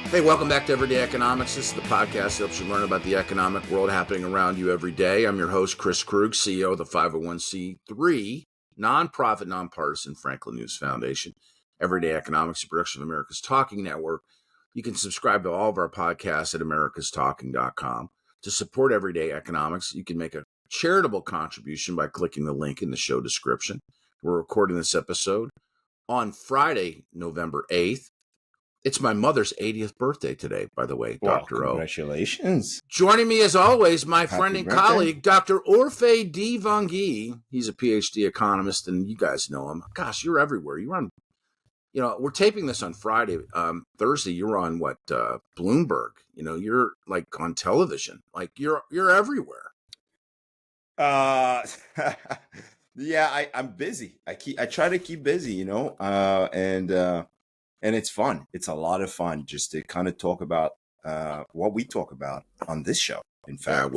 Hey, welcome back to Everyday Economics. This is the podcast that helps you learn about the economic world happening around you every day. I'm your host, Chris Krug, CEO of the 501c3 nonprofit, nonpartisan Franklin News Foundation. Everyday Economics, a production of America's Talking Network. You can subscribe to all of our podcasts at americastalking.com. To support Everyday Economics, you can make a charitable contribution by clicking the link in the show description. We're recording this episode on Friday, November 8th. It's my mother's 80th birthday today, by the way, Well, Dr. O. Congratulations. Joining me as always, my friend and birthday. colleague, Dr. Orphe Divounguy. He's a PhD economist, and you guys know him. Gosh, you're everywhere. You're on, we're taping this on Friday. Thursday, you're on Bloomberg. You're like on television. Like you're everywhere. Yeah, I'm busy. I try to keep busy, and it's fun. It's a lot of fun just to kind of talk about what we talk about on this show. In fact,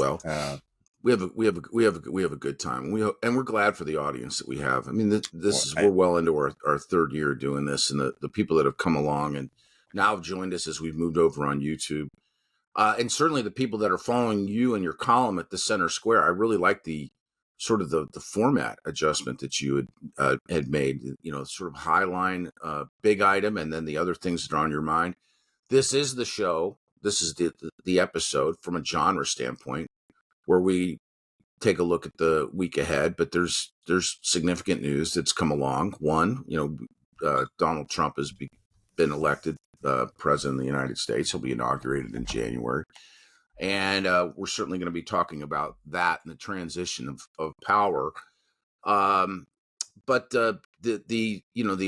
we have a good time. We're glad for the audience that we have. I mean, we're well into our third year doing this, and the people that have come along and now have joined us as we've moved over on YouTube, and certainly the people that are following you and your column at the Center Square. I really like the sort of the format adjustment that you had made, sort of highline, big item, and then the other things that are on your mind. This is the show. This is the episode from a genre standpoint where we take a look at the week ahead, but there's significant news that's come along. One, Donald Trump has been elected president of the United States. He'll be inaugurated in January. And we're certainly going to be talking about that and the transition of power. But the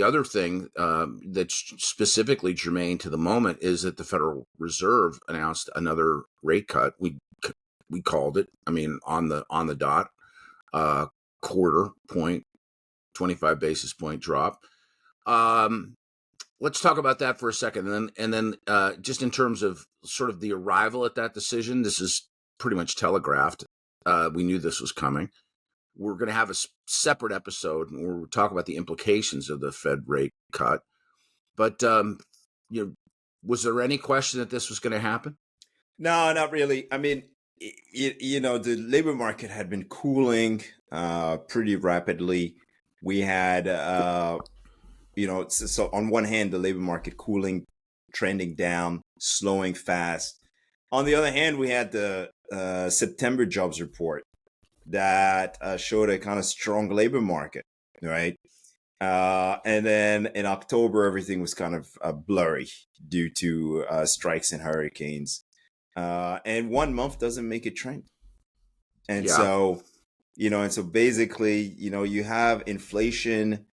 other thing that's specifically germane to the moment is that the Federal Reserve announced another rate cut. We called it. I mean, on the dot, quarter point, 25 basis point drop. Let's talk about that for a second. And then just in terms of sort of the arrival at that decision, this is pretty much telegraphed. We knew this was coming. We're going to have a separate episode where we'll talk about the implications of the Fed rate cut. But, was there any question that this was going to happen? No, not really. I mean, the labor market had been cooling pretty rapidly. We had... so on one hand, the labor market cooling, trending down, slowing fast. On the other hand, we had the September jobs report that showed a kind of strong labor market, right? And then in October, everything was kind of blurry due to strikes and hurricanes. And 1 month doesn't make a trend. And so basically, you have inflation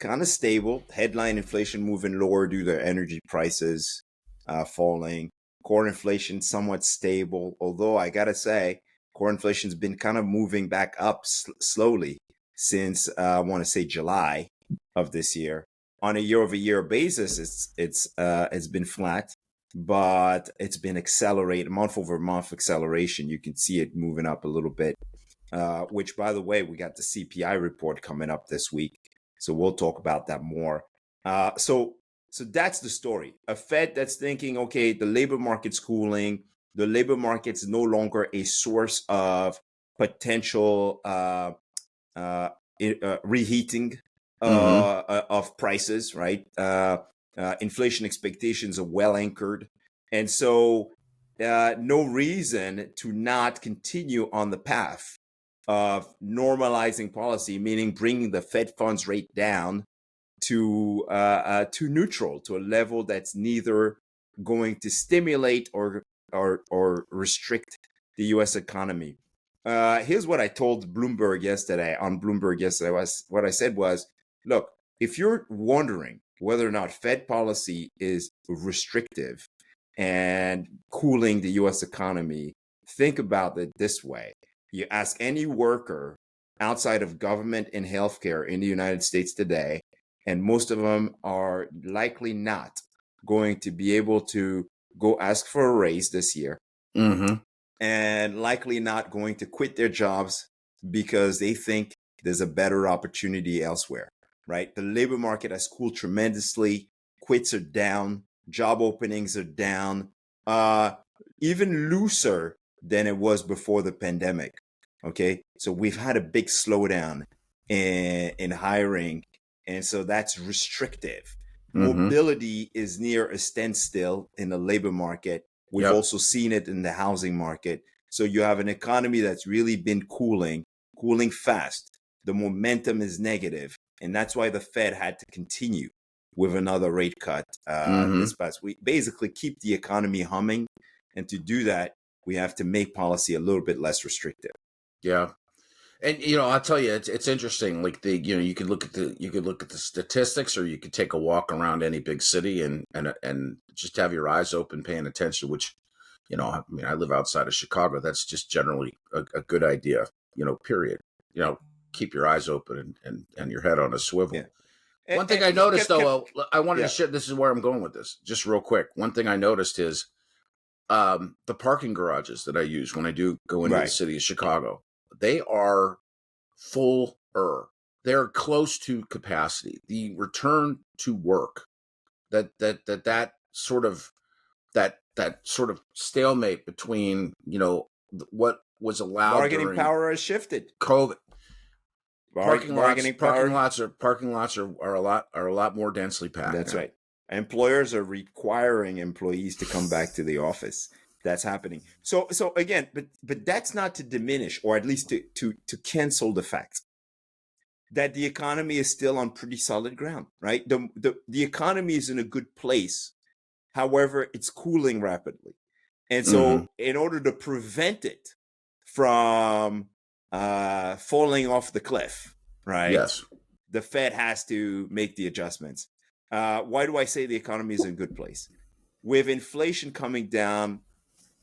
kind of stable, headline inflation moving lower due to energy prices falling, core inflation somewhat stable, although I gotta say core inflation's been kind of moving back up slowly since I want to say July of this year. On a year-over-year basis, it's been flat, but it's been accelerated, month-over-month acceleration. You can see it moving up a little bit, which, by the way, we got the CPI report coming up this week. So we'll talk about that more. So that's the story. A Fed that's thinking, okay, the labor market's cooling. The labor market's no longer a source of potential reheating of prices, right? Inflation expectations are well anchored. And so no reason to not continue on the path of normalizing policy, meaning bringing the Fed funds rate down to neutral, to a level that's neither going to stimulate or restrict the U.S. economy. Here's what I told Bloomberg yesterday. What I said was, look, if you're wondering whether or not Fed policy is restrictive and cooling the U.S. economy, think about it this way. You ask any worker outside of government and healthcare in the United States today, and most of them are likely not going to be able to go ask for a raise this year, and likely not going to quit their jobs because they think there's a better opportunity elsewhere, right? The labor market has cooled tremendously. Quits are down. Job openings are down, even looser than it was before the pandemic. Okay, so we've had a big slowdown in hiring, and so that's restrictive. Mm-hmm. Mobility is near a standstill in the labor market. We've Yep. also seen it in the housing market. So you have an economy that's really been cooling fast. The momentum is negative, and that's why the Fed had to continue with another rate cut Mm-hmm. this past week. Basically, keep the economy humming, and to do that, we have to make policy a little bit less restrictive. Yeah. And I'll tell you, it's interesting. Like you could look at the statistics, or you could take a walk around any big city and just have your eyes open, paying attention. Which, I mean, I live outside of Chicago. That's just generally a good idea. Period. Keep your eyes open and your head on a swivel. Yeah. One thing I noticed, though, I wanted yeah. to share. This is where I'm going with this, just real quick. One thing I noticed is the parking garages that I use when I do go into the Right. city of Chicago. They are full. They're close to capacity. The return to work, that sort of stalemate between what was allowed Bargaining during power has shifted. COVID. Parking Bargaining lots are a lot more densely packed. That's now. right. Employers are requiring employees to come back to the office. That's happening. So again, but that's not to diminish, or at least to cancel the fact that the economy is still on pretty solid ground, right? The economy is in a good place. However, it's cooling rapidly. And so in order to prevent it from falling off the cliff, right? Yes. The Fed has to make the adjustments. Why do I say the economy is in a good place? With inflation coming down,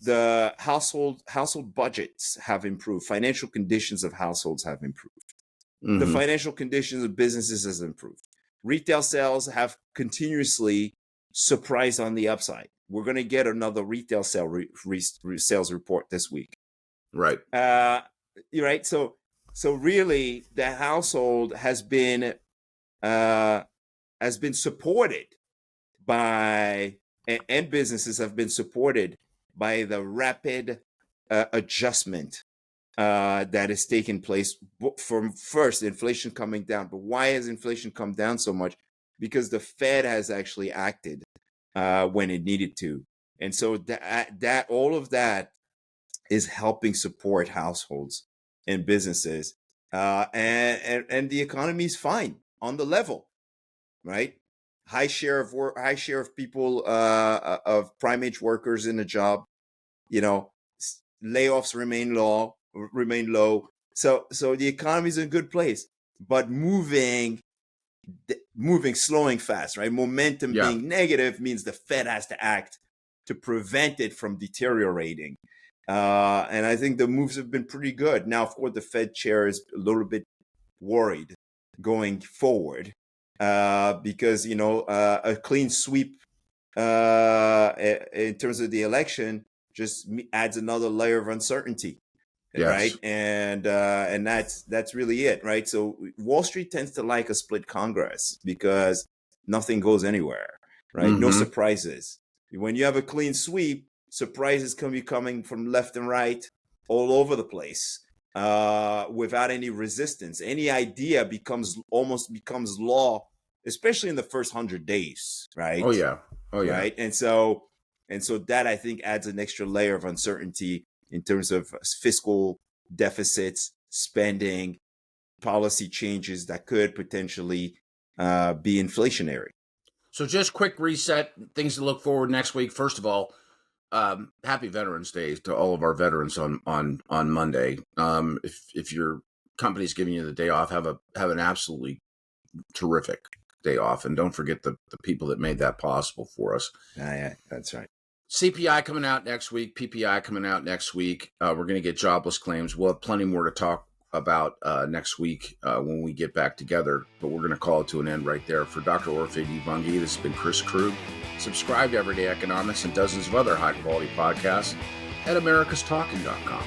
the household budgets have improved. Financial conditions of households have improved. The financial conditions of businesses has improved. Retail sales have continuously surprised on the upside. We're going to get another retail sales report this week. Right. Right. So really, the household has been supported by, and businesses have been supported by the rapid adjustment that has taken place from first inflation coming down. But why has inflation come down so much? Because the Fed has actually acted when it needed to. And so that all of that is helping support households and businesses. And the economy is fine on the level, right? High share of people, of prime age workers in a job. Layoffs remain low. So the economy is in a good place, but moving, slowing fast, right? Momentum being negative means the Fed has to act to prevent it from deteriorating. And I think the moves have been pretty good. Now, of course, the Fed chair is a little bit worried going forward because, a clean sweep in terms of the election just adds another layer of uncertainty. Yes. Right. And that's really it. Right. So Wall Street tends to like a split Congress because nothing goes anywhere. Right. No surprises. When you have a clean sweep, surprises can be coming from left and right all over the place without any resistance. Any idea becomes law, especially in the first 100 days. Right. Oh, yeah. Right. And so that, I think, adds an extra layer of uncertainty in terms of fiscal deficits, spending, policy changes that could potentially be inflationary. So just quick reset, things to look forward next week. First of all, happy Veterans Day to all of our veterans on Monday. If your company's giving you the day off, have an absolutely terrific day off. And don't forget the people that made that possible for us. Yeah, that's right. CPI coming out next week, PPI coming out next week. We're going to get jobless claims. We'll have plenty more to talk about next week when we get back together, but we're going to call it to an end right there. For Dr. Orphe Divounguy, this has been Chris Krug. Subscribe to Everyday Economics and dozens of other high-quality podcasts at americastalking.com.